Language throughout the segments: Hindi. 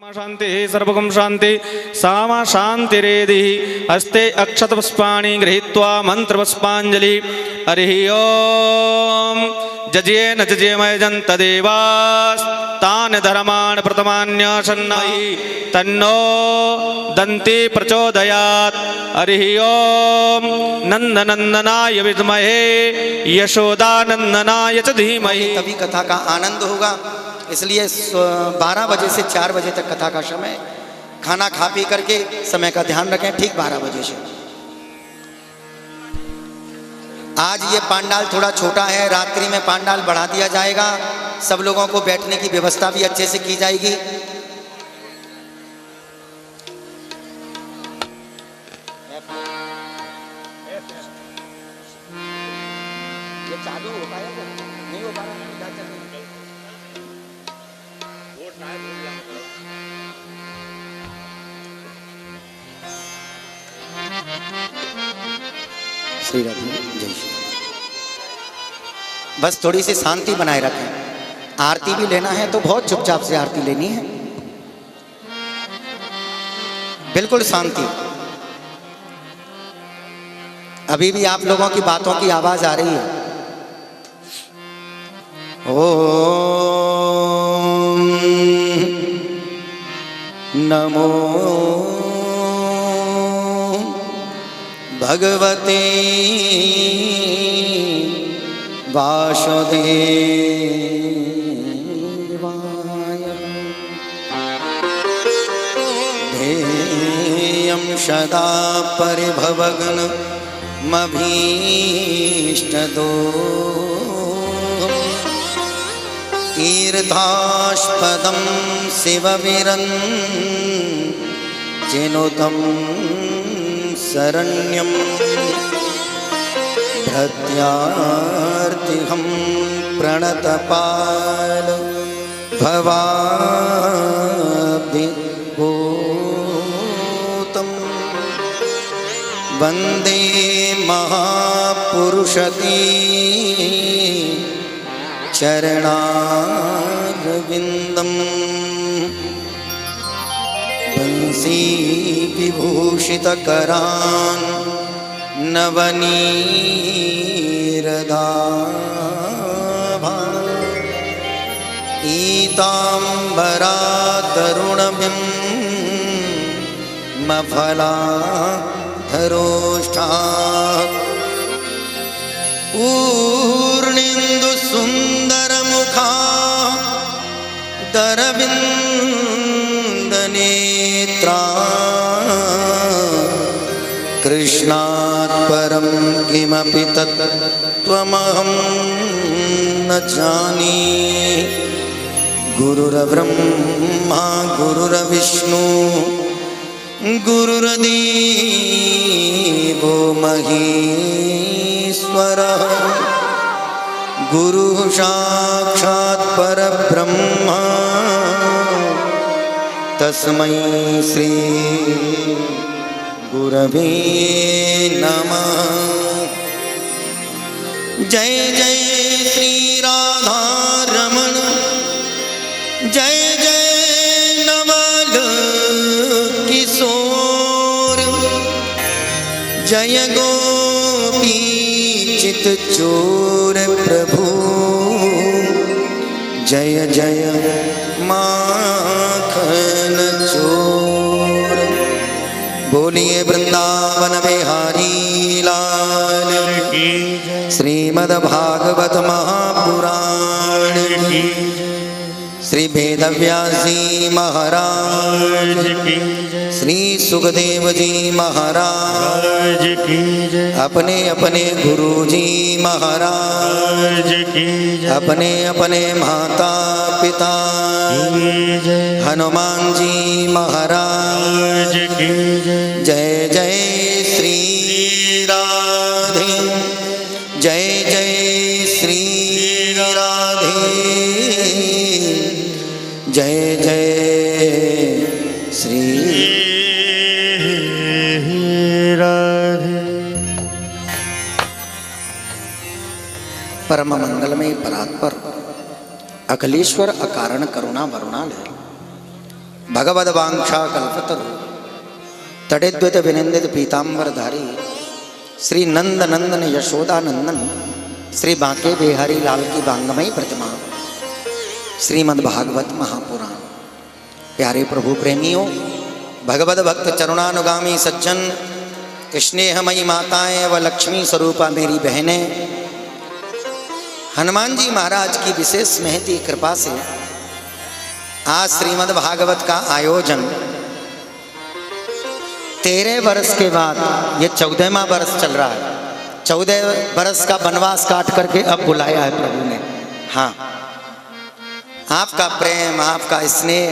शांति सर्वगम शांति सामा शांतिरेधि हस्ते अक्षतपुष्पाणि गृहीत्वा मंत्रपुष्पांजलि हरि ओम जजेन जजेमयजं तदेवास्तान् धर्मान् प्रथमान्यशन्नहि तन्नो दन्ति प्रचोदयात् हरि ओम नंदनंदनाय विद्महे यशोदानंदनाय च धीमहि। तभी कथा का आनंद होगा, इसलिए 12 बजे से 4 बजे तक कथा का समय। खाना खा पी करके समय का ध्यान रखें, ठीक 12 बजे से। आज ये पांडाल थोड़ा छोटा है, रात्रि में पांडाल बढ़ा दिया जाएगा। सब लोगों को बैठने की व्यवस्था भी अच्छे से की जाएगी। ये चालू हो पाएगा? नहीं हो पा रहा। श्री राधे जय श्री। बस थोड़ी सी शांति बनाए रखें। आरती भी लेना है तो बहुत चुपचाप से आरती लेनी है, बिल्कुल शांति। अभी भी आप लोगों की बातों की आवाज आ रही है। ओम नमो भगवते वासुदेवाय ध्येयं सदा परिभवग्नमभीष्टदोहम् तीर्थास्पदं शिवविरञ्चिनुतं शरण्यं भृत्यार्तिहं प्रणतपाल भवाब्धिभूतं वन्दे महापुरुषते चरणारविन्दम् बंसी विभूषितकरान् नवनीरदाभान् पीताम्बरातरुणबिम्बफलाधरोष्ठात् पूर्णेन्दुसुन्दरमुखा दरविन्दनेत्रा कृष्णात् परं किमपि तत्त्वमहं न जाने। गुरुर्ब्रह्मा गुरुर्विष्णु गुरुर्देवो महेश्वरः गुरुः साक्षात् परब्रह्म तस्मै श्री गुरवे नमः। जय जय श्री राधा रमण, जय जय नवल किशोर, जय गोपी चित चोर प्रभु, जय जय माखन चोर। बोलिए वृंदावन बिहारी लाल की, श्रीमद्भागवत महापुराण की, श्री वेदव्यास जी महाराज की, श्री सुखदेव जी महाराज की, अपने अपने गुरु जी महाराज की, अपने अपने माता पिता हनुमान जी महाराज की। जय जय श्री राधे, जय जय श्री राधे, जय जय श्री राधे। परम मंगलमय परात्पर अखिलेश्वर अकारण करुणा वरुणालय भगवद वांछा कल्पतरु तड़िद्वित विनिंदित पीतांबरधारी श्री नंद नंदन यशोदा नंदन श्री बांके बिहारी लाल की बांगमयी प्रतिमा श्रीमद् भागवत महापुराण। प्यारे प्रभु प्रेमियों, भगवद भक्त चरुणानुगामी सज्जन, स्नेहमयी माताएं व लक्ष्मी स्वरूपा मेरी बहनें, हनुमान जी महाराज की विशेष महती कृपा से आज श्रीमद् भागवत का आयोजन 13 वर्ष के बाद, ये 14वां वर्ष चल रहा है। 14 वर्ष का वनवास काट करके अब बुलाया है प्रभु ने। हाँ, आपका प्रेम, आपका स्नेह,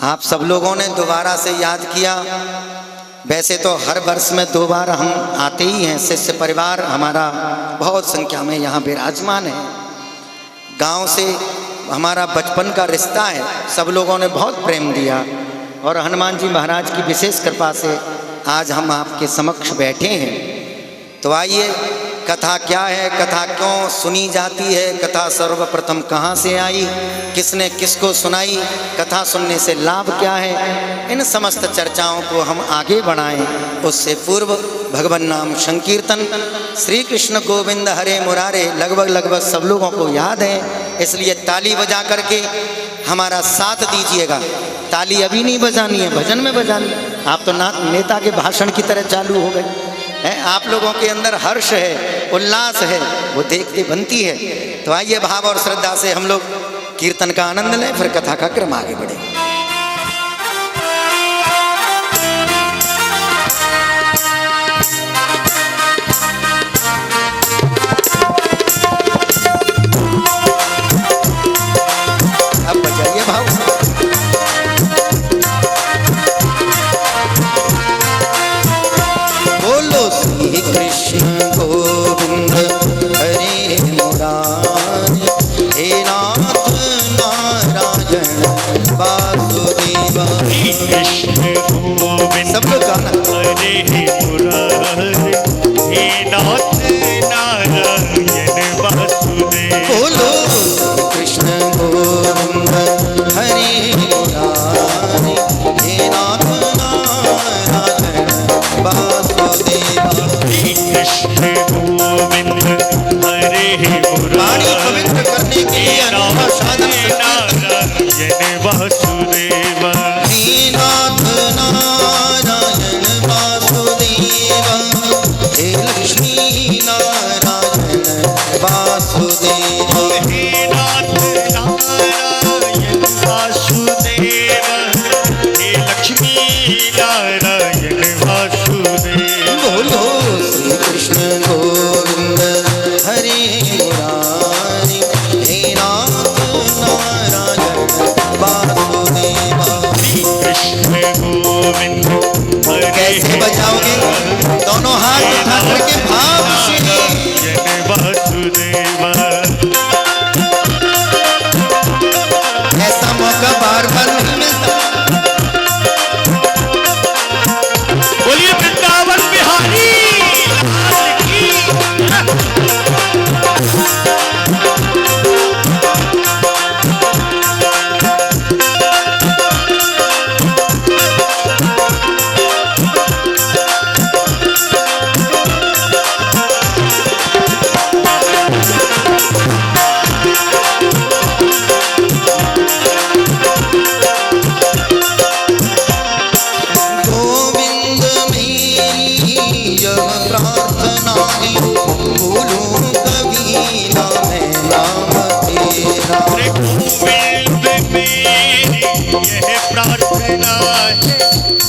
आप सब लोगों ने दोबारा से याद किया। वैसे तो हर वर्ष में 2 बार हम आते ही हैं। शिष्य परिवार हमारा बहुत संख्या में यहाँ विराजमान है। गांव से हमारा बचपन का रिश्ता है। सब लोगों ने बहुत प्रेम दिया और हनुमान जी महाराज की विशेष कृपा से आज हम आपके समक्ष बैठे हैं। तो आइए, कथा क्या है, कथा क्यों सुनी जाती है, कथा सर्वप्रथम कहाँ से आई, किसने किसको सुनाई, कथा सुनने से लाभ क्या है, इन समस्त चर्चाओं को हम आगे बढ़ाएं। उससे पूर्व भगवान नाम संकीर्तन, श्री कृष्ण गोविंद हरे मुरारे लगभग सब लोगों को याद है, इसलिए ताली बजा करके हमारा साथ दीजिएगा। ताली अभी नहीं बजानी है, भजन में बजानी है। आप तो नेता के भाषण की तरह चालू हो गए हैं। आप लोगों के अंदर हर्ष है, उल्लास है, वो देखते बनती है। तो आइए भाव और श्रद्धा से हम लोग कीर्तन का आनंद लें, फिर कथा का क्रम आगे बढ़े। अब बजाइए भाव। बोलो श्री कृष्ण गोविंद हरे मुरारी, हे नाथ नारायण वासुदेव। कृष्ण गोविंद सब लोग गाना। हरे मुरारी, हे नाथ नारायण वासुदेव। बोलो कृष्ण गोविंद हरे मुरारी, हे नाथ नारायण वासुदेव। कृष्ण गोविंद हरे वाणी मुरारी, पवित्र करने के लिए अनोखा साधन नारायण वासुदेव। हे नाथ नारायण वासुदेव, हे लक्ष्मी नारायण वासुदेव। हे नाथ नारायण वासुदेव, हे लक्ष्मी नारायण वासुदेव। बोलो श्री कृष्ण गोविंद हरे मुरारी, हे नाथ नारायण वासुदेव। कृष्ण गोविंद हरे कैसे बजाओगे? दोनों हाथ उठा करके भाव से। नारायण वासुदेव। ऐसा मौका बार बार नहीं मिलता। बोलिए वृंदावन बिहारी लाल की। गोविंद मेरी यह प्रार्थना है, भूलूं कभी ना मैं नाम तेरा। गोविंद मेरी यह प्रार्थना है,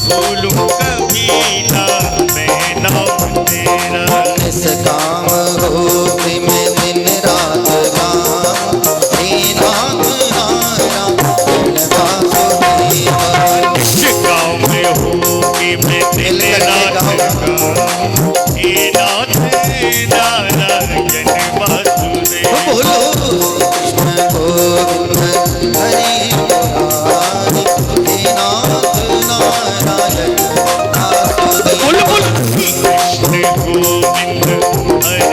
भूलूं कभी ना मैं नाम तेरा। निष्काम होके मैं दिन रात गाऊं, हे नाथ नारायण वासुदेव। गाँव में होगी मैं दिन रात गाऊं, हे नाथ नारायण वासुदेव। बोलो कृष्ण गोविंद हरे मुरारी, हे नाथ नारायण वासुदेव। कृष्ण गोविंद हरे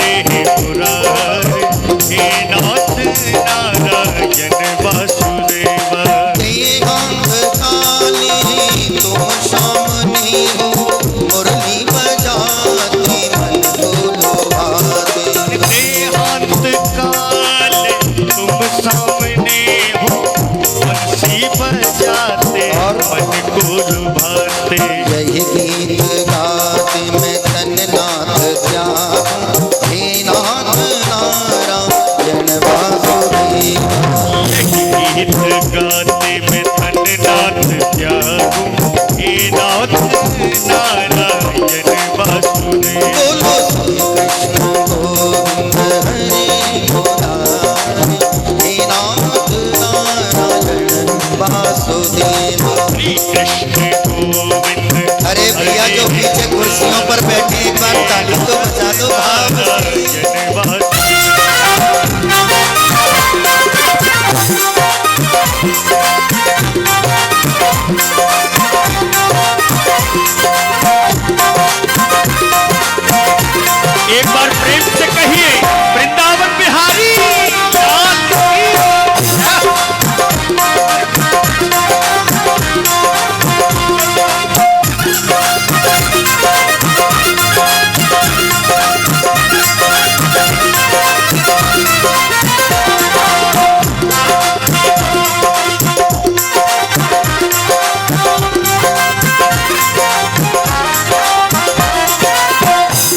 मन को लुभाते। यही गीत गाते मैं तन नाथ त्यागूं, हे नाथ नारायण वासुदेव। यही गीत गाते मैं तन नाथ त्यागूं, हे नाथ नारायण वासुदेव। बोलो श्री कृष्ण गोविंद हरे मुरारी, हे नाथ नारायण वासुदेव। श्री कृष्ण गोविंद अरे भैया जो पीछे कुर्सियों पर बैठे एक बार ताली तो बजा दो भाव से। नारायण वासुदेव। एक बार प्रेम से कहिए वृंदावन बिहारी नाथ की।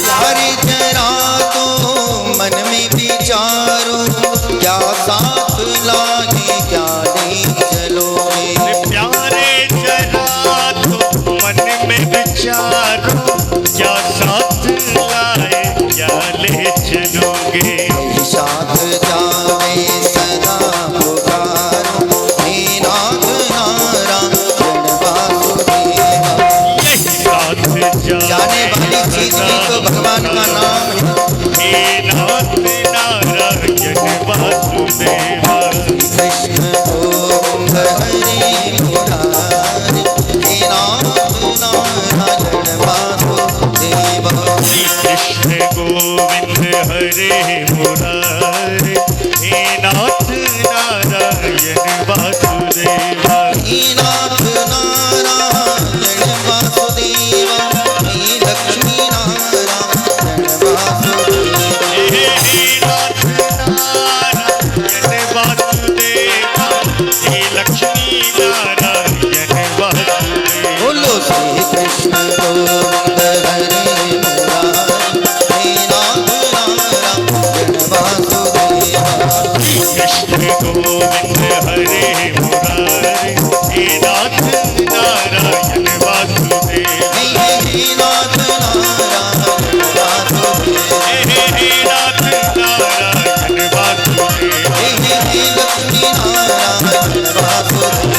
यारी जरा तो मन में विचारो, क्या साथ लागे क्या नहीं चलोगे। प्यारे जरा तो मन में विचारो, क्या साथ लाए क्या ले चलोगे। यही साथ जावे सदा पुकारो, हे नाथ नारायण वासुदेव। यही साथ जाने वाली चीज भी तो भगवान का नाम है। हे नाथ नारायण वासुदेव। कृष्ण गोविंद हरे मुरारी, हे नाथ नारायण वासुदेव। श्री कृष्ण गोविंद हरे मुरारी, हे नाथ नारायण वासुदेव। हे नाथ नारायण वासुदेव, हे लक्ष्मी नारायण वासुदेव। हे नाथ नारायण वासुदेव, हे लक्ष्मी नारायण वासुदेव। बोलो श्री कृष्ण गोविंद हरे मुरारी, हे नाथ नारायण वासुदेव। कृष्ण गोविंद हरे मुरारी, हे नाथ नारायण वासुदेव। हे नाथ नारायण वासुदेव। हे नाथ नारायण वासुदेव। हे लक्ष्मी नारायण वासुदेव।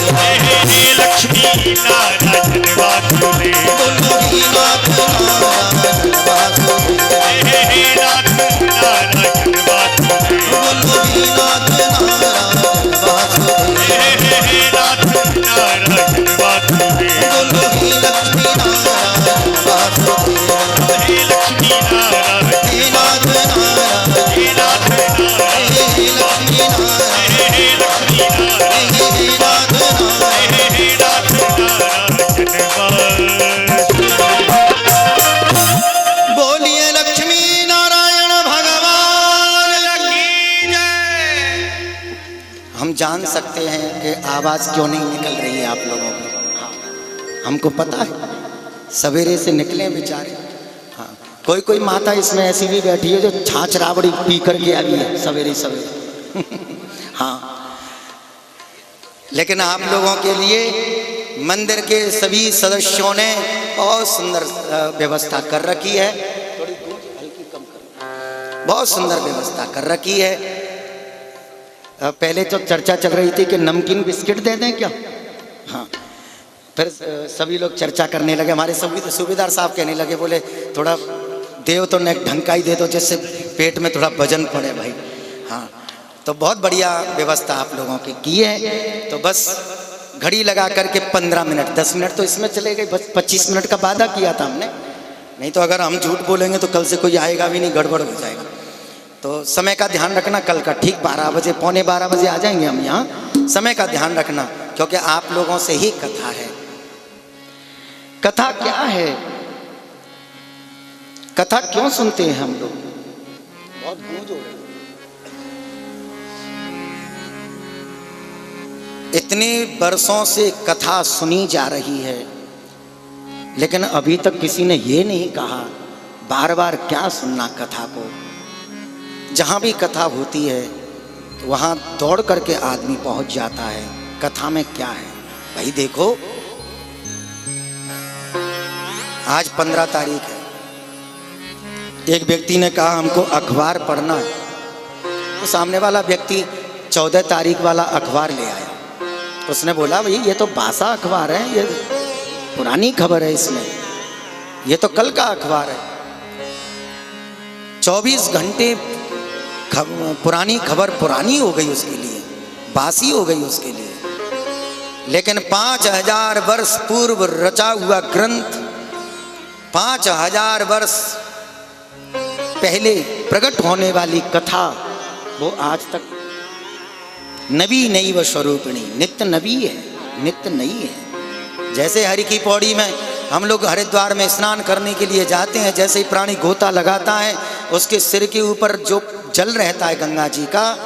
हे लक्ष्मी नारायण वासुदेव। बोलो हे नाथ नारायण वासुदेव। हे नाथ नारायण वासुदेव। बोलो हे नाथ नारायण वासुदेव। हे नाथ नारायण वासुदेव। बोलो हे लक्ष्मी नारायण वासुदेव। हे लक्ष्मी नारायण। हे नाथ नारायण। हे नाथ नारायण। हे लक्ष्मी नारायण। हे लक्ष्मी नारायण। हे नाथ नारायण। हे नाथ नारायण वासुदेव। बोलिए लक्ष्मी नारायण भगवान की जय। हम जान सकते हैं कि आवाज क्यों नहीं निकल रही है आप लोगों की। हाँ, हमको पता है, सवेरे से निकले बेचारे। हाँ, कोई कोई माता इसमें ऐसी भी बैठी है जो छाछ राबड़ी पी करके आई है सवेरे सवेरे। हाँ, लेकिन आप लोगों के लिए मंदिर के सभी सदस्यों ने बहुत सुंदर व्यवस्था कर रखी है। थोड़ी गूंज हल्की कम कर, बहुत सुंदर व्यवस्था कर रखी है। पहले तो चर्चा चल रही थी कि नमकीन बिस्किट दे दें क्या। हाँ, फिर सभी लोग चर्चा करने लगे। हमारे सूबेदार साहब कहने लगे, बोले थोड़ा देव तो नेक ढंग का ही दे दो जिससे पेट में थोड़ा वजन पड़े भाई। हाँ, तो बहुत बढ़िया व्यवस्था आप लोगों की की है। तो बस घड़ी लगा करके 15 मिनट 10 मिनट तो इसमें चले गए, बस 25 मिनट का वादा किया था हमने। नहीं तो अगर हम झूठ बोलेंगे तो कल से कोई आएगा भी नहीं, गड़बड़ हो जाएगा। तो समय का ध्यान रखना, कल का ठीक 12 बजे, पौने 12 बजे आ जाएंगे हम यहाँ। समय का ध्यान रखना, क्योंकि आप लोगों से ही कथा है। कथा क्या है, कथा क्यों सुनते हैं हम लोग? बहुत गूंज हो रही है। इतने वर्षों से कथा सुनी जा रही है, लेकिन अभी तक किसी ने ये नहीं कहा बार बार क्या सुनना कथा को। जहाँ भी कथा होती है वहाँ दौड़ करके आदमी पहुँच जाता है, कथा में क्या है भाई। देखो आज 15 तारीख है, एक व्यक्ति ने कहा हमको अखबार पढ़ना है, तो सामने वाला व्यक्ति 14 तारीख वाला अखबार ले आया। उसने बोला भाई ये तो बासा अखबार है, ये पुरानी खबर है, इसमें ये तो कल का अखबार है। 24 घंटे पुरानी खबर पुरानी हो गई उसके लिए, बासी हो गई उसके लिए। लेकिन 5000 वर्ष पूर्व रचा हुआ ग्रंथ, 5000 वर्ष पहले प्रकट होने वाली कथा, वो आज तक नवी नई व स्वरूपिणी, नित्य नवी है, नित्य नई है। जैसे हरि की पौड़ी में हम लोग हरिद्वार में स्नान करने के लिए जाते हैं, जैसे ही प्राणी गोता लगाता है उसके सिर के ऊपर जो जल रहता है गंगा जी का,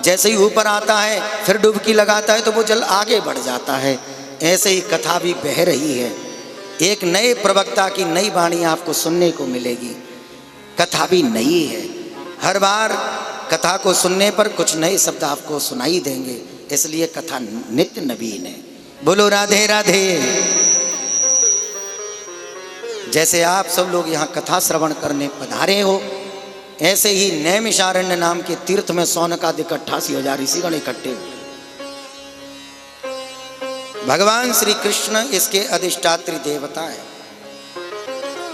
जैसे ही ऊपर आता है फिर डुबकी लगाता है तो वो जल आगे बढ़ जाता है। ऐसे ही कथा भी बह रही है। एक नए प्रवक्ता की नई वाणी आपको सुनने को मिलेगी। कथा भी नई है, हर बार कथा को सुनने पर कुछ नए शब्द आपको सुनाई देंगे, इसलिए कथा नित्य नवीन है। बोलो राधे राधे। जैसे आप सब लोग यहाँ कथा श्रवण करने पधारे हो, ऐसे ही नैमिषारण्य नाम के तीर्थ में सौनकादिक 88,000 ऋषिगण इकट्ठे हुए। भगवान श्री कृष्ण इसके अधिष्ठात्री देवता है।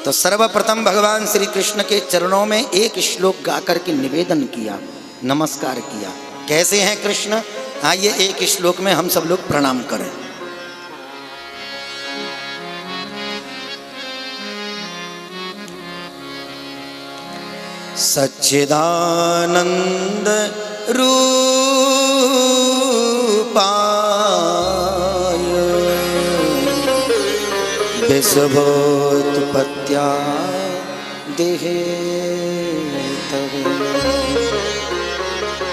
तो सर्वप्रथम भगवान श्री कृष्ण के चरणों में एक श्लोक गाकर के निवेदन किया, नमस्कार किया। कैसे हैं कृष्ण? आइए एक श्लोक में हम सब लोग प्रणाम करें। सच्चिदानंद रूपाय विश्वोत्पत्त्या देहेतवे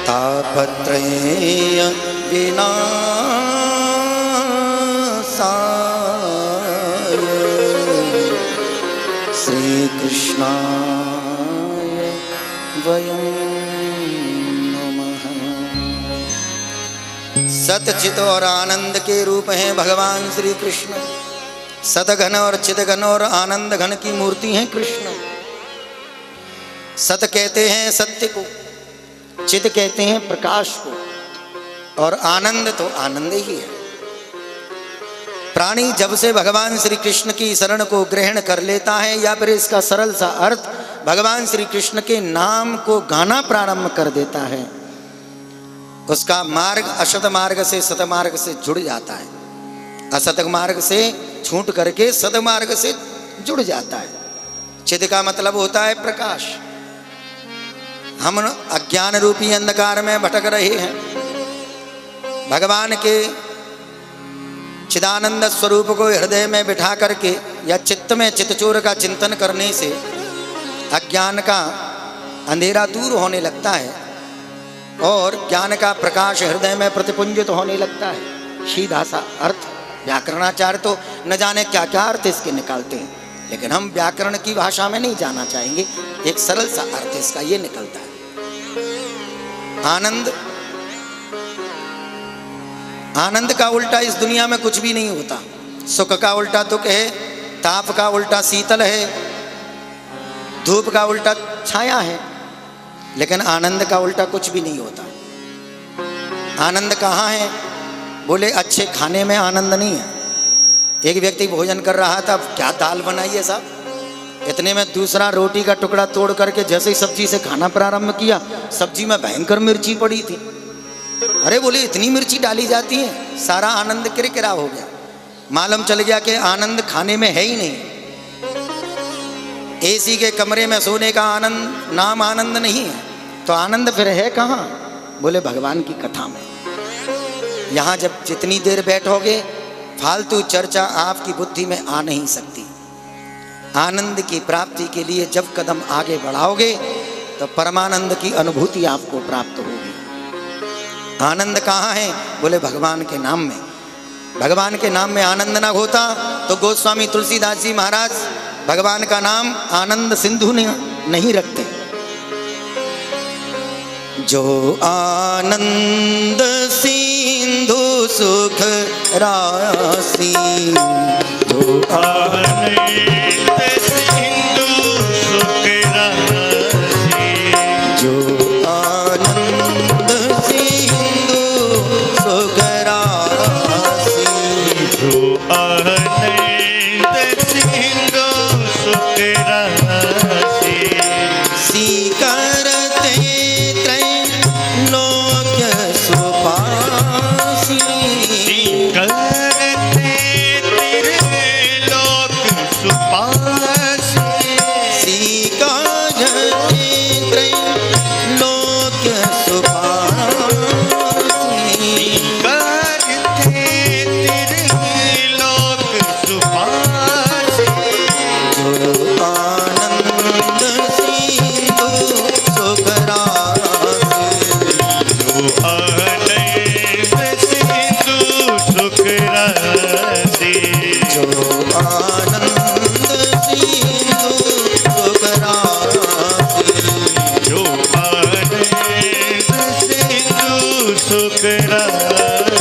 तापत्रय विनाशाय श्री कृष्णाय वयं नमः। सतचित और आनंद के रूप हैं भगवान श्री कृष्ण। सतघन और चिदघन और आनंद घन की मूर्ति हैं कृष्ण। सत कहते हैं सत्य को, चिद कहते हैं प्रकाश को, और आनंद तो आनंद ही है। प्राणी जब से भगवान श्री कृष्ण की शरण को ग्रहण कर लेता है, या फिर इसका सरल सा अर्थ भगवान श्री कृष्ण के नाम को गाना प्रारंभ कर देता है, उसका मार्ग असत मार्ग से सत मार्ग से जुड़ जाता है, असत मार्ग से छूट करके सद मार्ग से जुड़ जाता है। चिद का मतलब होता है प्रकाश। हम अज्ञान रूपी अंधकार में भटक रहे हैं। भगवान के चिदानंद स्वरूप को हृदय में बिठा करके या चित्त में चित्तचोर का चिंतन करने से अज्ञान का अंधेरा दूर होने लगता है और ज्ञान का प्रकाश हृदय में प्रतिपुंजित होने लगता है। सीधा सा अर्थ। व्याकरणाचार्य तो न जाने क्या क्या अर्थ इसके निकालते हैं, लेकिन हम व्याकरण की भाषा में नहीं जाना चाहेंगे। एक सरल सा अर्थ इसका ये निकलता है, आनंद। आनंद का उल्टा इस दुनिया में कुछ भी नहीं होता। सुख का उल्टा दुख है, ताप का उल्टा शीतल है, धूप का उल्टा छाया है, लेकिन आनंद का उल्टा कुछ भी नहीं होता। आनंद कहाँ है? बोले अच्छे खाने में आनंद नहीं है। एक व्यक्ति भोजन कर रहा था, क्या दाल बनाई है साहब, इतने में दूसरा रोटी का टुकड़ा तोड़ करके जैसे ही सब्जी से खाना प्रारंभ किया, सब्जी में भयंकर मिर्ची पड़ी थी। अरे बोले इतनी मिर्ची डाली जाती है, सारा आनंद किरकिरा हो गया। मालूम चल गया कि आनंद खाने में है ही नहीं। एसी के कमरे में सोने का आनंद नाम आनंद नहीं है, तो आनंद फिर है कहाँ? बोले भगवान की कथा में। यहाँ जब जितनी देर बैठोगे फालतू चर्चा आपकी बुद्धि में आ नहीं सकती। आनंद की प्राप्ति के लिए जब कदम आगे बढ़ाओगे तो परमानंद की अनुभूति आपको प्राप्त होगी। आनंद कहाँ है? बोले भगवान के नाम में। भगवान के नाम में आनंद ना होता तो गोस्वामी तुलसीदास जी महाराज भगवान का नाम आनंद सिंधु नहीं रखते। जो आनंद सिंधु सुख राशि, जो आनंद सिंधु सुख राशि, जो आनंद सिंधु सुख राशि, जो आनंद सिंधु सुख राशि, सी करते त्रैलोक्य सुपासी, करते त्रिलोक सुपासी, सी करते त्रैलोक्य सुपासी, करते त्रिलोक सुपासी, जो आनंद सिंधु सुख राशि, जो आनंद सिंधु सुख राशि, जो आनंद सिंधु सुख राशि, जो आनंद सिंधु सुख राशि।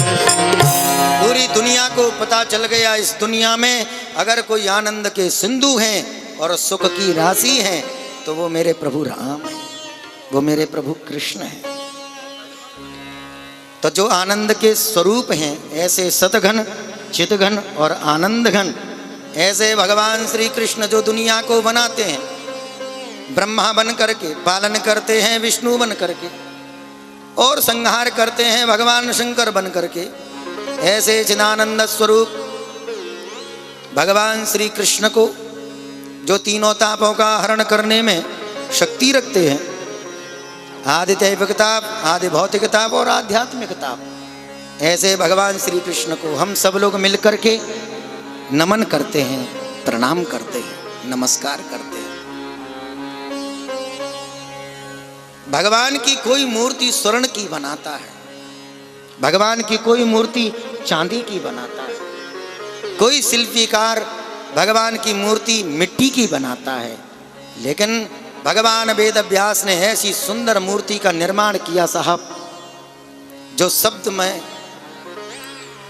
पूरी दुनिया को पता चल गया इस दुनिया में अगर कोई आनंद के सिंधु हैं और सुख की राशि है तो वो मेरे प्रभु राम है, वो मेरे प्रभु कृष्ण है। तो जो आनंद के स्वरूप हैं ऐसे सतघन चितघन और आनंद घन ऐसे भगवान श्री कृष्ण जो दुनिया को बनाते हैं, ब्रह्मा बन करके पालन करते हैं, विष्णु बन करके और संहार करते हैं भगवान शंकर बन करके, ऐसे चिदानंद स्वरूप भगवान श्री कृष्ण को जो तीनों तापों का हरण करने में शक्ति रखते हैं, आदि दैविक ताप, आदि भौतिक ताप और आध्यात्मिक ताप, ऐसे भगवान श्री कृष्ण को हम सब लोग मिलकर के नमन करते हैं, प्रणाम करते हैं, नमस्कार करते हैं। भगवान की कोई मूर्ति स्वर्ण की बनाता है, भगवान की कोई मूर्ति चांदी की बनाता है, कोई शिल्पीकार भगवान की मूर्ति मिट्टी की बनाता है, लेकिन भगवान वेद व्यास ने ऐसी सुंदर मूर्ति का निर्माण किया साहब, जो शब्द में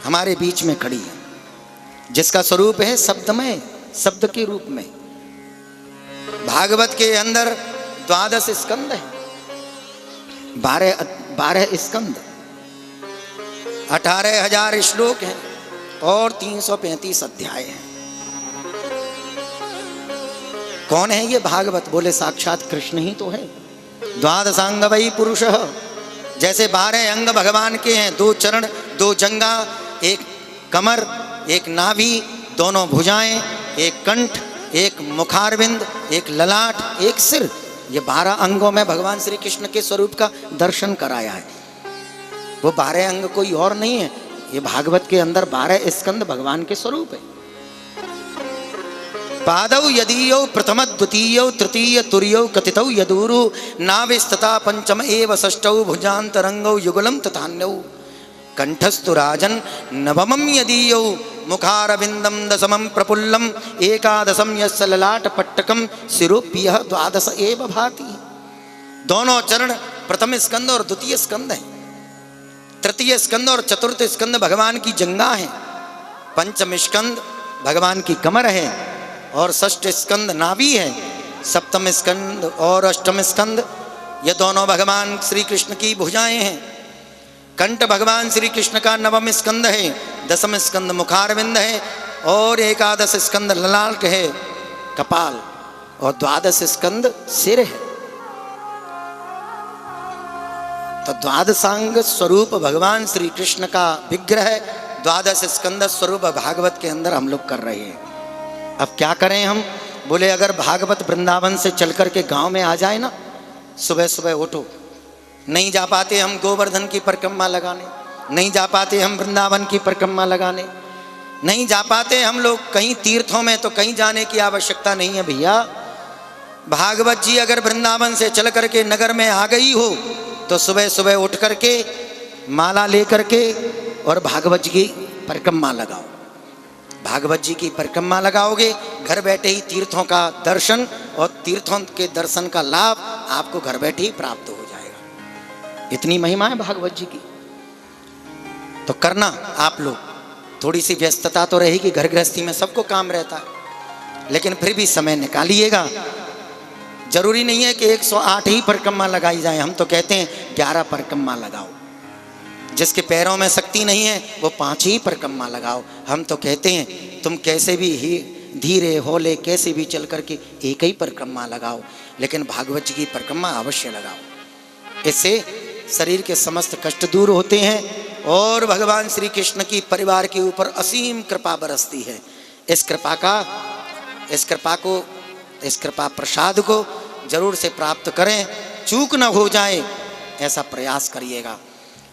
हमारे बीच में खड़ी है, जिसका स्वरूप है शब्दमय, शब्द के रूप में। भागवत के अंदर 12 स्कंद है, 12 स्कंद, 18,000 श्लोक हैं और 335 अध्याय हैं। कौन है ये भागवत? बोले साक्षात कृष्ण ही तो है। 12 वही पुरुष, जैसे 12 अंग भगवान के हैं, 2 चरण, 2 जंगा, 1 कमर, 1 नाभि, दोनों भुजाएं, 1 कंठ, 1 मुखारविंद, 1 ललाट, 1 सिर। ये 12 अंगों में भगवान श्री कृष्ण के स्वरूप का दर्शन कराया है। वो 12 अंग कोई और नहीं है, ये भागवत के अंदर 12 स्कंद भगवान के स्वरूप है। पादौ यदीयौ प्रथम द्वितीयौ तृतीय तुर्यौ कथितौ यदूरु नाविस्तता पंचम एव षष्ठौ भुजांतरंगौ युगलम तथान्यौ कंठस्तु राजन नवमं यदीयौ मुखारविंदम दशमं प्रफुल्लम एकादशम यस्य ललाट पट्टकम शिरोप्यः 12 एव भाति। दोनों चरण प्रथम स्कंद और द्वितीय स्कंद हैं। तृतीय स्कंद और चतुर्थ स्कंद भगवान की जंगा है, पंचम स्कंद भगवान की कमर है और षष्ठ स्कंद नाभि है। सप्तम स्कंद और अष्टम स्कंद ये दोनों भगवान श्री कृष्ण की भुजाएं हैं। कंठ भगवान श्री कृष्ण का नवम स्कंद है, दसम स्कंद मुखारविंद है और एकादश स्कंद ललाट है, कपाल, और 12 स्कंद सिर है। तो 12 स्वरूप भगवान श्री कृष्ण का विग्रह 12 स्कंद स्वरूप भागवत के अंदर हम लोग कर रहे हैं। अब क्या करें हम? बोले अगर भागवत वृंदावन से चल कर के गांव में आ जाए ना, सुबह सुबह उठो, नहीं जा पाते हम गोवर्धन की परिक्रमा लगाने, नहीं जा पाते हम वृंदावन की परिक्रमा लगाने, नहीं जा पाते हम लोग कहीं तीर्थों में, तो कहीं जाने की आवश्यकता नहीं है भैया। भागवत जी अगर वृंदावन से चल करके नगर में आ गई हो तो सुबह सुबह उठ करके माला लेकर के और भागवत जी की परिक्रमा लगाओ। भागवत जी की परिक्रमा लगाओगे, घर बैठे ही तीर्थों का दर्शन और तीर्थों के दर्शन का लाभ आपको घर बैठे ही प्राप्त हो जाएगा। इतनी महिमा है भागवत जी की। तो करना आप लोग, थोड़ी सी व्यस्तता तो रहेगी, घर गृहस्थी में सबको काम रहता है, लेकिन फिर भी समय निकालिएगा। जरूरी नहीं है कि 108 ही परिक्रमा लगाई जाए, हम तो कहते हैं 11 परिक्रमा लगाओ। जिसके पैरों में शक्ति नहीं है वो 5 ही परिक्रमा लगाओ। हम तो कहते हैं तुम कैसे भी ही धीरे होले कैसे भी चल करके एक ही परिक्रमा लगाओ, लेकिन भागवत जी की परिक्रमा अवश्य लगाओ। इससे शरीर के समस्त कष्ट दूर होते हैं और भगवान श्री कृष्ण की परिवार के ऊपर असीम कृपा बरसती है। इस कृपा प्रसाद को जरूर से प्राप्त करें, चूक न हो जाए ऐसा प्रयास करिएगा।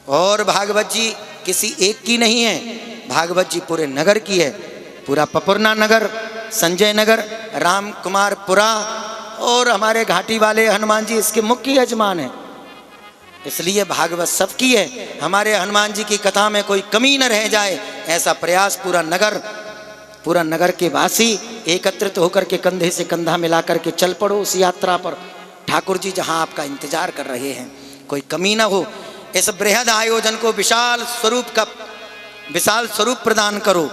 और भागवत जी किसी एक की नहीं है, भागवत जी पूरे नगर की है। पूरा पपुरना नगर, संजय नगर, राम कुमारपुरा और हमारे घाटी वाले हनुमान जी इसके मुख्य यजमान हैं। इसलिए भागवत सबकी है। हमारे हनुमान जी की कथा में कोई कमी न रह जाए ऐसा प्रयास पूरा नगर के वासी एकत्रित होकर के कंधे से कंधा मिलाकर के चल पड़ो उस यात्रा पर। ठाकुर जी जहां आपका इंतजार कर रहे हैं, कोई कमी ना हो। इस बृहद आयोजन को विशाल स्वरूप प्रदान करो।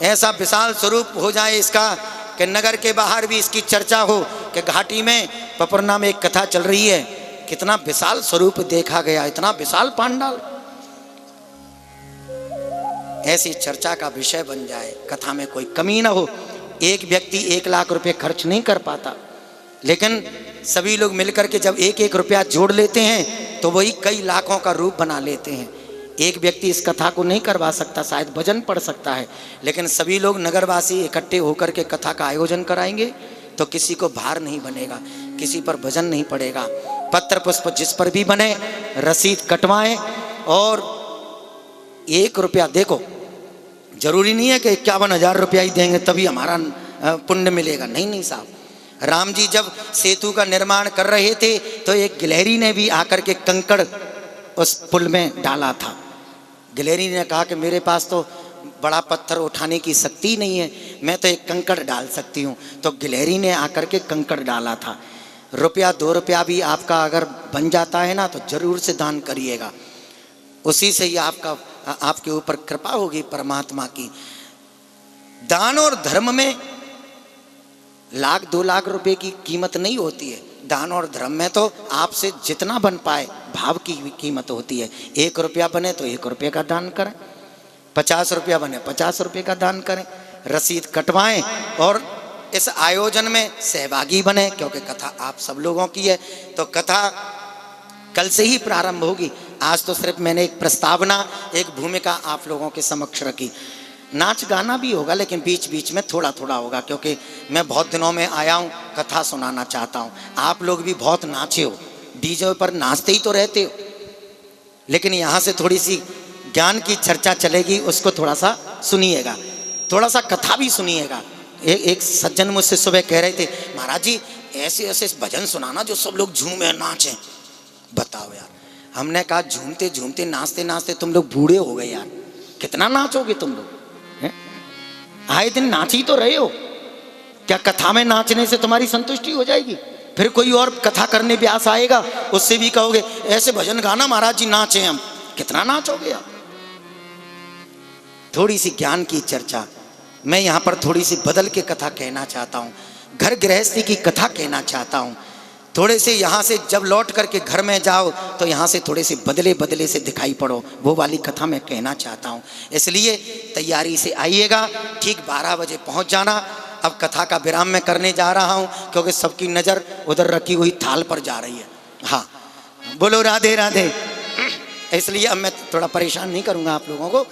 ऐसा विशाल स्वरूप हो जाए इसका कि नगर के बाहर भी इसकी चर्चा हो कि घाटी में पपुरना में एक कथा चल रही है, कितना विशाल स्वरूप देखा गया, इतना विशाल पांडाल, ऐसी चर्चा का विषय बन जाए। कथा में कोई कमी ना हो। एक व्यक्ति 1 लाख रुपए खर्च नहीं कर पाता, लेकिन सभी लोग मिलकर के जब 1-1 रुपया जोड़ लेते हैं तो वही कई लाखों का रूप बना लेते हैं। एक व्यक्ति इस कथा को नहीं करवा सकता, शायद भजन पढ़ सकता है, लेकिन सभी लोग नगरवासी इकट्ठे होकर के कथा का आयोजन कराएंगे तो किसी को भार नहीं बनेगा, किसी पर भजन नहीं पड़ेगा। पत्र पुष्प जिस पर भी बने रसीद कटवाएं और 1 रुपया, देखो जरूरी नहीं है कि 51,000 रुपया ही देंगे तभी हमारा पुण्य मिलेगा। नहीं साहब, राम जी जब सेतु का निर्माण कर रहे थे तो एक गिलहरी ने भी आकर के कंकड़ उस पुल में डाला था। गिलहरी ने कहा कि मेरे पास तो बड़ा पत्थर उठाने की शक्ति नहीं है, मैं तो एक कंकड़ डाल सकती हूँ। तो गिलहरी ने आकर के कंकड़ डाला था। 1-2 रुपया भी आपका अगर बन जाता है ना तो जरूर से दान करिएगा, उसी से ही आपके ऊपर कृपा होगी परमात्मा की। दान और धर्म में 1-2 लाख रुपए की कीमत नहीं होती है। दान और धर्म में तो आपसे जितना बन पाए भाव की कीमत होती है। 1 रुपया बने तो 1 रुपये का दान करें, 50 रुपया बने 50 रुपये का दान करें, रसीद कटवाएं और इस आयोजन में सहभागी बने, क्योंकि कथा आप सब लोगों की है। तो कथा कल से ही प्रारंभ होगी। आज तो सिर्फ मैंने एक प्रस्तावना, एक भूमिका आप लोगों के समक्ष रखी। नाच गाना भी होगा, लेकिन बीच बीच में थोड़ा थोड़ा होगा, क्योंकि मैं बहुत दिनों में आया हूँ, कथा सुनाना चाहता हूँ। आप लोग भी बहुत नाचे हो, डीजे पर नाचते ही तो रहते हो, लेकिन यहाँ से थोड़ी सी ज्ञान की चर्चा चलेगी, उसको थोड़ा सा सुनिएगा, थोड़ा सा कथा भी सुनिएगा। एक सज्जन मुझसे सुबह कह रहे थे, महाराज जी ऐसे ऐसे भजन सुनाना जो सब लोग झूमे नाचें। बताओ यार, हमने कहा झूमते झूमते नाचते नाचते तुम लोग बूढ़े हो गए यार, कितना नाचोगे तुम लोग? आए दिन नाच ही तो रहे हो। क्या कथा में नाचने से तुम्हारी संतुष्टि हो जाएगी? फिर कोई और कथा करने प्यास आएगा, उससे भी कहोगे ऐसे भजन गाना महाराज जी नाचे हम, कितना नाचोगे आप? थोड़ी सी ज्ञान की चर्चा, मैं यहाँ पर थोड़ी सी बदल के कथा कहना चाहता हूँ, घर गृहस्थी की कथा कहना चाहता हूँ। थोड़े से यहाँ से जब लौट करके घर में जाओ तो यहाँ से थोड़े से बदले बदले से दिखाई पड़ो, वो वाली कथा मैं कहना चाहता हूँ। इसलिए तैयारी से आइएगा, ठीक 12 बजे पहुँच जाना। अब कथा का विराम मैं करने जा रहा हूँ, क्योंकि सबकी नज़र उधर रखी हुई थाल पर जा रही है। हाँ, बोलो राधे राधे। इसलिए अब मैं थोड़ा परेशान नहीं करूँगा आप लोगों को।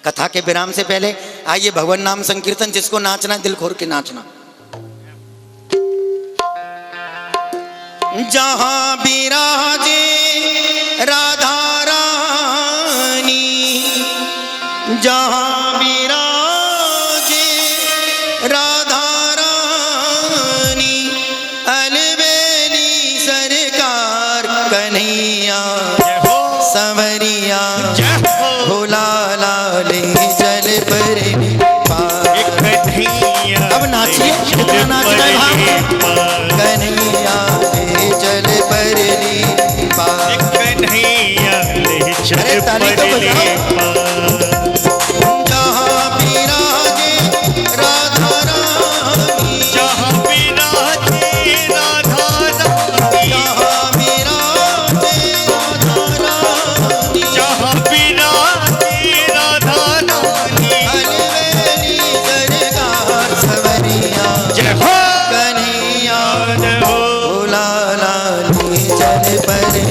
कथा के विराम से पहले आइए भगवान नाम संकीर्तन, जिसको नाचना है दिल खोल के नाचना। जहाँ विराजे राधा रानी, जहाँ विराजे राधा रानी, अलबेली सरकार कन्हैया। परली एक कन्हैया अब नाचिए, कितना नाचना है भाव। कन्हैया ले चल परली एक कन्हैया ले चल अरे ताली तो परली जहाँ विराजे राधा रानी, जहाँ विराजे राधा रानी, जहाँ विराजे राधा रानी, जहाँ विराजे राधा रानी। अलवेली सरकार सवरिया जय हो कन्हैया जय हो भोला लाली चल परली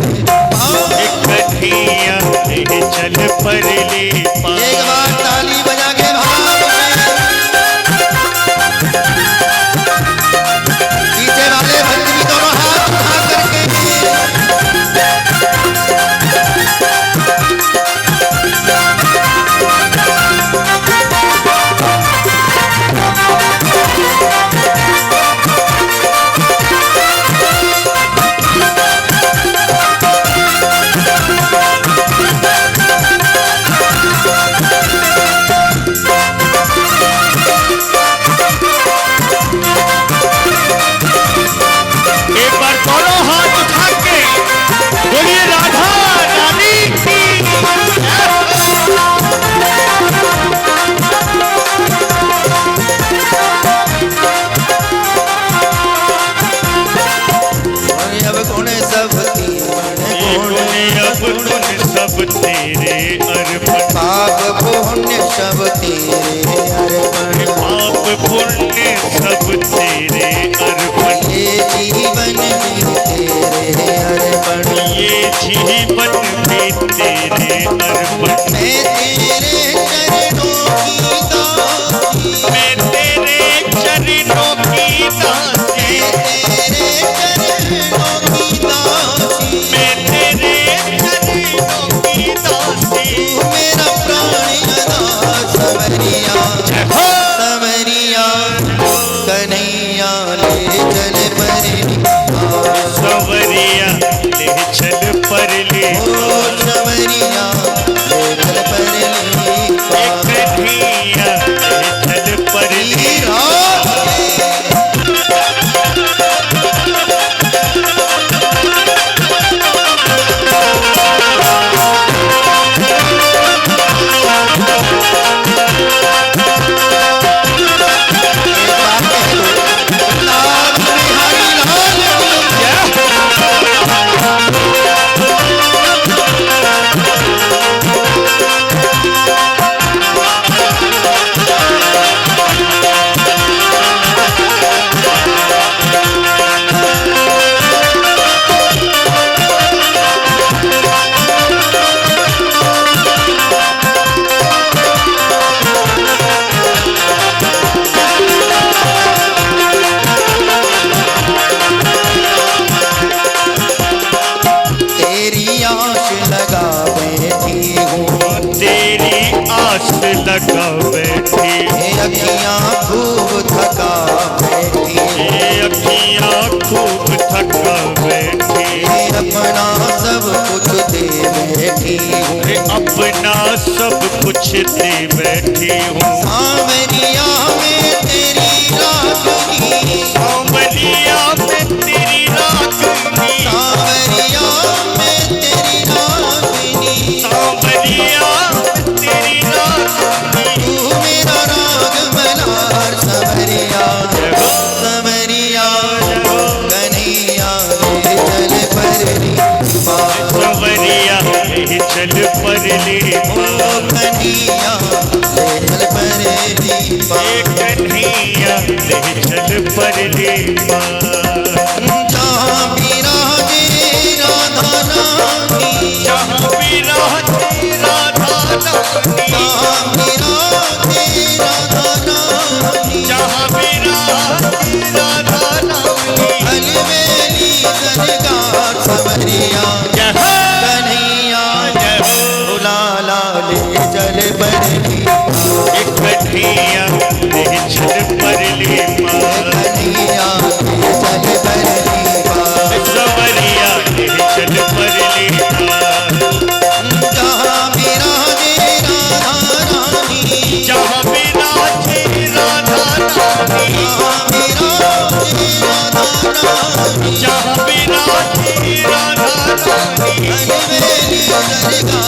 एक कन्हैया ले चल परली एक बार ताली बजा के भाव पीछे वाले भक्त भी दोनों हाथ उठा करके एक बार दोनों हाथ उठा के बोलिए राधा रानी की अब गुण सब अब गुण सब तेरे अर्पण पाप पुण्य सब तेरे अर्पण पाप पुण्य सब तेरे अर्पण ये जीवन भी तेरे अर्पण ये जीवन भी तेरे अर्पण मैं तेरे चरणों की दासी मैं तेरे चरणों की दासी तेरे चरणों की दासी मैं तेरे चरणों की दासी मेरा प्राण अदा सवरिया सवरिया कन्हैया ले चल परली सवरिया ले चल परली ओ सवरिया ले चल परली एक कन्हैया ले चल परली तेरी आश लगा बैठी हूँ तेरी आस लगा बैठी ये अखियाँ खूब थका बैठी ये अखियाँ खूब थका बैठी ये अपना सब कुछ दे बैठी हूँ अरे अपना सब कुछ दे बैठी हूँ सांवरिया में तेरी रागनी सांवरिया में तेरी रागनी सांवरिया में तेरी रागनी सांवरिया में तेरी रागनी तू मेरा राग मलार सवरिया सवरिया कन्हैया ले चल परली सवरिया ले चल परली ओ कन्हैया ले चल परली एक कन्हैया ले चल परली जहाँ विराजे राधा रानी जहाँ विराजे राधा रानी जहाँ विराजे राधा रानी जहाँ विराजे राधा रानी अलवेली सरकार सवरिया जय हो कन्हैया जय हो भोला लाली चल परली एक कन्हैया ले चल परली कन्हैया ले चल परली सवरिया ले चल परली जहाँ विराजे राधा रानी जहाँ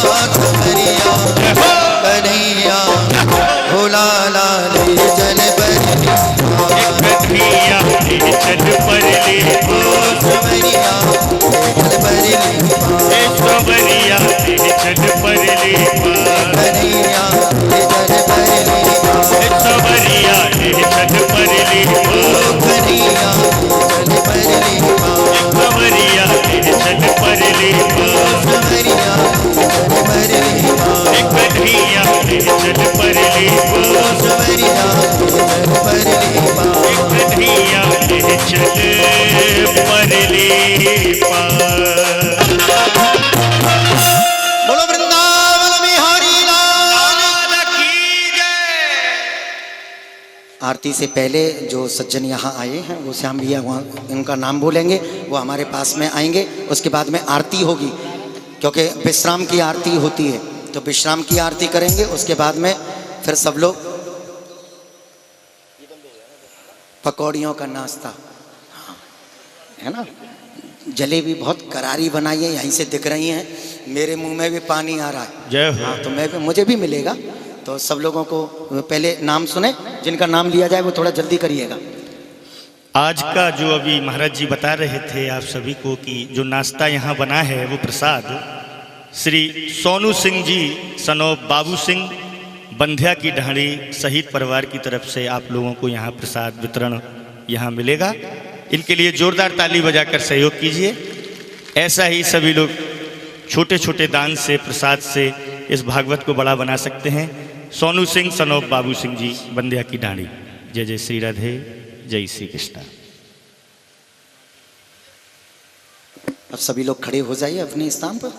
कन्हैया कन्हैया भोला लाल जल परली कन्हैया ले चल परली सवरिया जल परली सवरिया ले चल परली कन्हैया जल परली सवरिया ले चल परली कन्हैया जल परली सवरिया ले चल परली सवरिया जल परली कन्हैया ले चल परली सवरिया जल परली कन्हैया ले चल परली बोलो वृंदावन बिहारी लाल की जय। आरती से पहले जो सज्जन यहाँ आए हैं वो श्याम भैया वहाँ इनका नाम बोलेंगे, वो हमारे पास में आएंगे। उसके बाद में आरती होगी, क्योंकि विश्राम की आरती होती है, तो विश्राम की आरती करेंगे। उसके बाद में फिर सब लोग पकौड़ियों का नाश्ता, हाँ, है ना। जलेबी बहुत करारी बनाई है, यहीं से दिख रही हैं, मेरे मुंह में भी पानी आ रहा है। जय हो। हाँ, तो मैं भी, मुझे भी मिलेगा। तो सब लोगों को पहले नाम सुने, जिनका नाम लिया जाए वो थोड़ा जल्दी करिएगा। आज का जो अभी महाराज जी बता रहे थे आप सभी को कि जो नाश्ता यहाँ बना है वो प्रसाद श्री सोनू सिंह जी सनोब बाबू सिंह बंध्या की ढाणी शहीद परिवार की तरफ से आप लोगों को यहाँ प्रसाद वितरण यहाँ मिलेगा। इनके लिए जोरदार ताली बजाकर सहयोग कीजिए। ऐसा ही सभी लोग छोटे छोटे दान से, प्रसाद से इस भागवत को बड़ा बना सकते हैं। सोनू सिंह सनोब बाबू सिंह जी बंध्या की ढाणी। जय जय श्री राधे, जय श्री कृष्ण। अब सभी लोग खड़े हो जाइए अपने स्थान पर।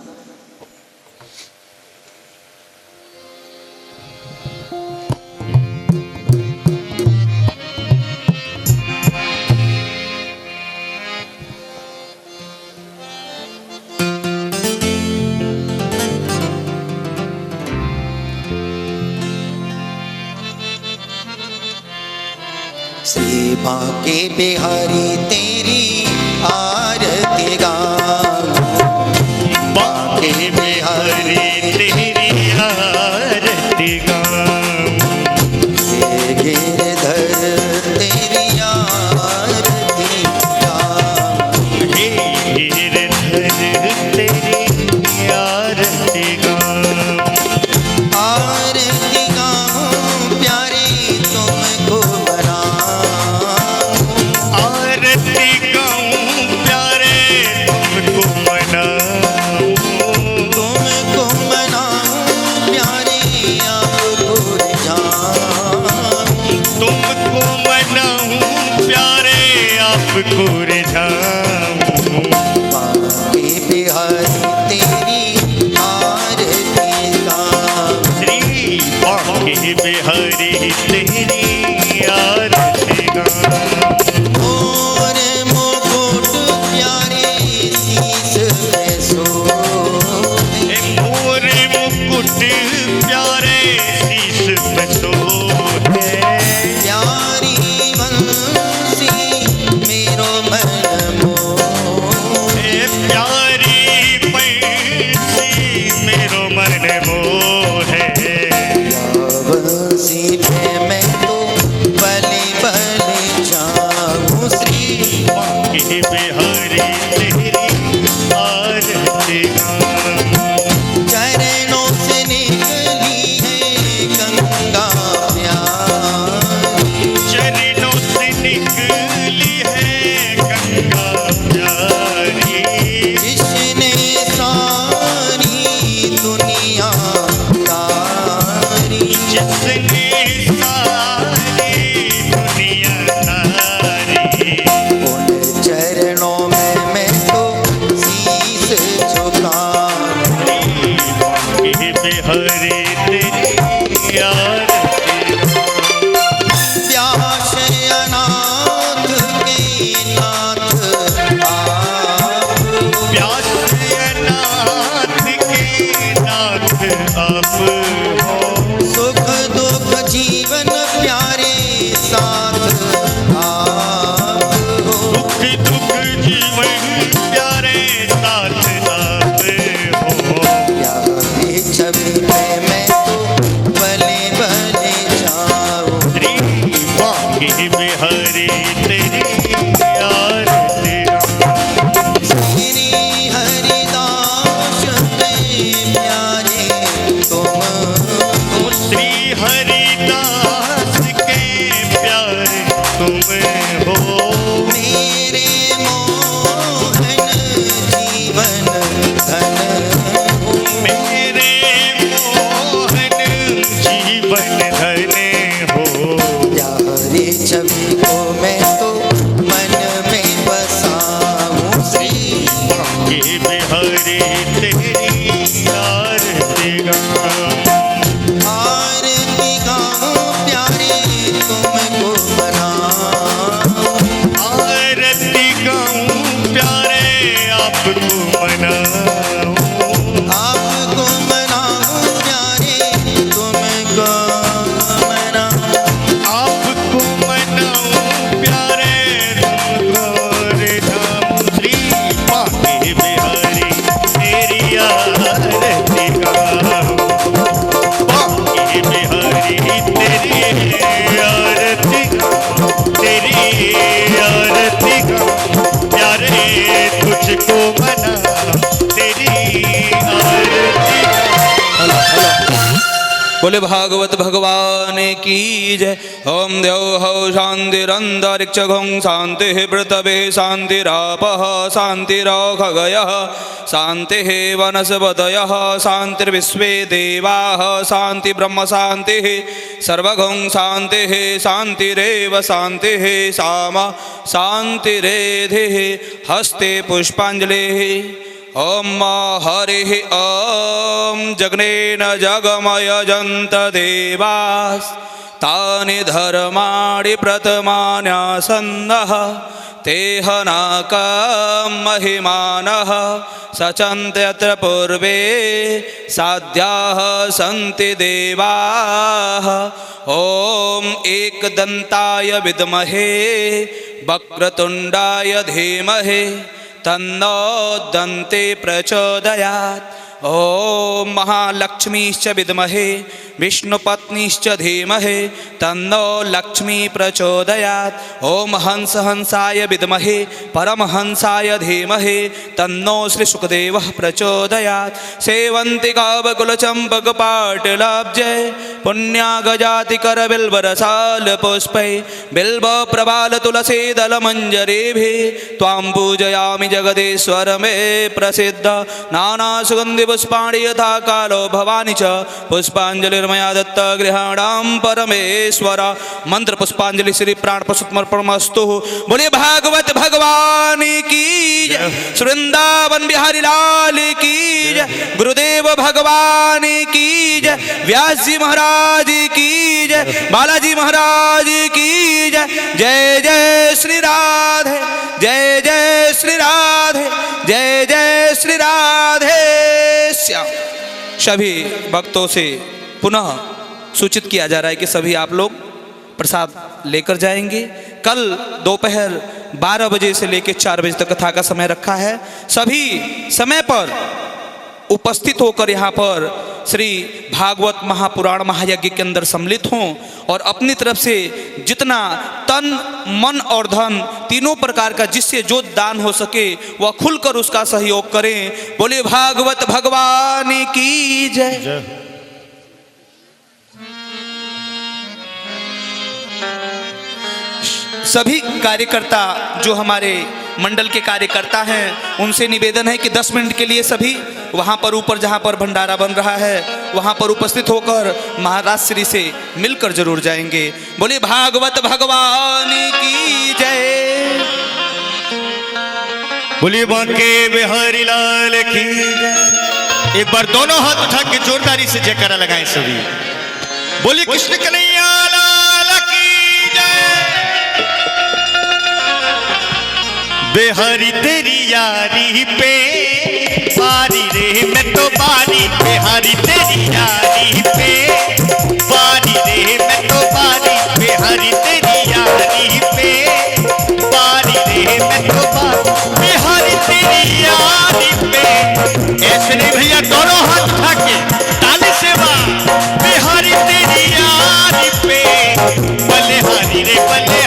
श्री बांके बिहारी तेरी आरती गाऊं, बांके बिहारी तेरी आरती गाऊं, गिरधर तेरी आरती गाऊं, हे गिरधर तेरी आरती गाऊं, आरती गाऊं प्यारे तुमको बनाऊं, आरती गाऊं प्यारे तुमको मनाऊं, तुमको बनाऊं प्यारे आपको रिझाऊं, तुमको मनाऊं प्यारे आपको रिझाऊं। बांके बिहारी तेरी आरती गाऊं, श्री बांके बिहारी तेरी आरती गाऊं, और मुकुट प्यारे शीश पे सोहे, मोर मुकुट प्यारे शीश पे सोहे, प्यारी बंसी मेरो मन मोहे, बांके बिहारी तेरी आरती श्री हरिदास के प्यारे तुम हो। श्री हरिदास के प्यारे तुम हो। मेरे मोहन जीवन धन हो। मेरे मोहन जीवन धने हो। प्यारे छवि को मैं तो मन में बसाऊं। श्री बांके बिहारी तेरी आरती गाऊं। आरती गाऊं प्यारे तुमको मनाऊं। आरती गाऊं प्यारे आपको मनाऊं। आपको मनाऊं प्यारे तुमको मनाऊं। आपको मनाऊं प्यारे तुमको रे धाम। श्री बांके बिहारी तेरी आरती गाऊं। बांके बिहारी तेरी आरती गाऊं। तेरी आरती गाऊं प्यारे तुझको मना तेरी आरती गाऊं। बोले भागवत भगवान की जय। ओम द्यौः शान्तिरन्तरिक्षं शान्तिः पृथिवी शान्तिरापः शान्तिरौषधयः शान्तिः वनस्पतयः शान्तिर्विश्वे देवाः शान्ति ब्रह्म शान्तिः सर्वगं शान्तिः शान्तिरेव शान्तिः सामा शान्तिरेधिः हस्ते पुष्पाञ्जलिः। ओम हरिः ओम जग्नेन जगमयजन्त देवास् तानि धर्माणि प्रथमान्यासन्नः तेहनाकं महिमानः सचन्त्यत्र पूर्वे साध्याः सन्ति देवाः। ओम एकदन्ताय विद्महे वक्रतुण्डाय धीमहि तन्नो दन्ते प्रचोदयात्। ओम महालक्ष्मीश्च विद्महे विष्णुपत्नीश्च धीमहि तन्नो लक्ष्मी प्रचोदयात्। ओम हंस हंसाय विद्महे परमहंसाय धीमहि तन्नो श्री सुखदेवः प्रचोदयात्। सेवन्तिकावकुलचम्पकपाटलाब्जे पुण्यागजातिकरबिल्वरसालपुष्पै बिल्वप्रबालतुलसीदलमञ्जरीभिः त्वां पूजयामि जगदीश्वर मे प्रसिद्ध। नानासुगन्धिपुष्पाणि यथा कालो भवानि च पुष्पाञ्जलिर्मया दत्त गृहाणां परमेश्वर। मंत्र पुष्पांजलि श्री प्राण पुष्पमर्पणमस्तु। बोलिए भागवत भगवान की जय। वृंदावन बिहारी लाल की जय। गुरुदेव भगवान की जय। व्यास जी महाराज की जय। बालाजी महाराज की जय। जय जय श्री राधे जय जय श्री राधे जय जय श्री राधे श्याम। सभी भक्तों से पुनः सूचित किया जा रहा है कि सभी आप लोग प्रसाद लेकर जाएंगे। कल दोपहर 12 बजे से लेकर 4 बजे तक कथा का समय रखा है। सभी समय पर उपस्थित होकर यहाँ पर श्री भागवत महापुराण महायज्ञ के अंदर सम्मिलित हों और अपनी तरफ से जितना तन मन और धन तीनों प्रकार का जिससे जो दान हो सके वह खुलकर उसका सहयोग करें। बोले भागवत भगवान की जय। सभी कार्यकर्ता जो हमारे मंडल के कार्यकर्ता हैं उनसे निवेदन है कि 10 मिनट के लिए सभी वहां पर ऊपर जहां पर भंडारा बन रहा है वहां पर उपस्थित होकर महाराज श्री से मिलकर जरूर जाएंगे। बोले भागवत भगवान की जय। बोलिए बांके बिहारी लाल की जय। एक बार दोनों हाथ उठा के जोरदारी से जयकारा लगाएं सभी। बोलिए कृष्ण कन्हैया लाल की जय। बिहारी तेरी यारी पे बारी रे मैं तो बारी। बिहारी तेरी यारी पे बारी रे मैं तो बारी। बिहारी तेरी यारी पे बारी रे मैं तो बारी। बिहारी तेरी यारी पे ऐसे नहीं भैया दोनों हाथ उठा के ताली से बिहारी तेरी यारी पे बलिहारी रे बले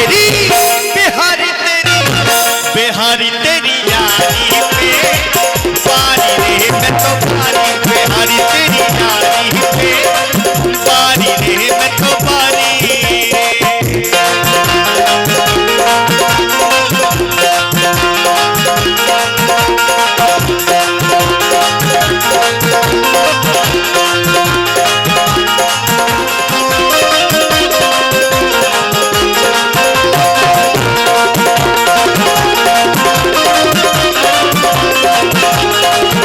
तेरी